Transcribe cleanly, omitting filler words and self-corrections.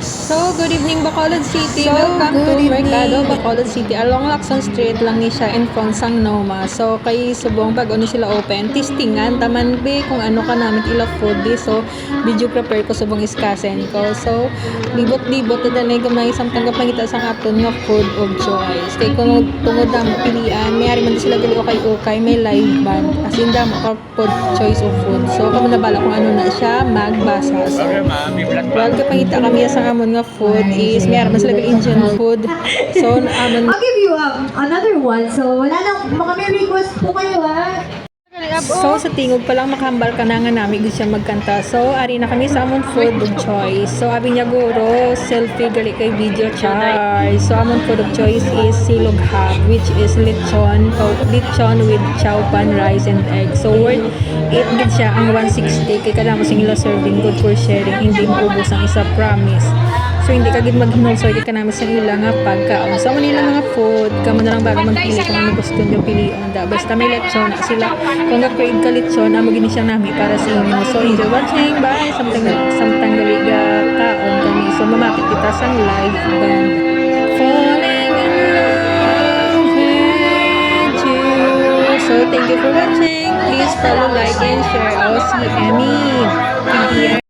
So, good evening Bacolod City. So, Welcome good to Mercado, evening. Bacolod City. Along Lacson Street lang ni siya in front sang Noma. So, kay subong pag ano sila open, testingan, taman be kung ano ka namin ila food di. So, video prepare ko subong iskasen ko. So, libot-libot na danay gamay samtang kapangita sang aton nga food of choice. Kay kung tungod na pilian, mayari man di sila gali okay, may live band. As in damo ka food choice of food. So, kamo na bala kung ano na siya magbasa. So, well, kapangita kami sa amon nga food is mayroon mas lagal Indian food. So, amon I'll give you another one. So, wala nang, baka may request po kayo ha. So, sa tingog pa lang makahambal ka na nga namin gusto siya magkanta. So, ari na kami sa amon food of choice. So, abi niya guro, selfie gali kay video char. So, amon food of choice is silog hab, which is lechon with chow pan, rice, and egg. So, worth 8 gid siya ang 160. Kay kada mo sing ila serving, good for sharing. Hindi mo ubos ang isa, promise. So, hindi ka gid maghinulsoy kay kanami sa ila nga pagkaon. So, nila mga food, kamo na lang bago magpili kung ano gusto nyo pilion. Basta may lechon na sila. Kung ga-crave ka lechon, amo gini siya nami para sa inyo. So, enjoy watching. Bye! Samtang galiga kaon kami. So, mamapit kita sa live band. Falling in love with you. So, thank you for watching. Please follow, like, and share. I'll see Emmy.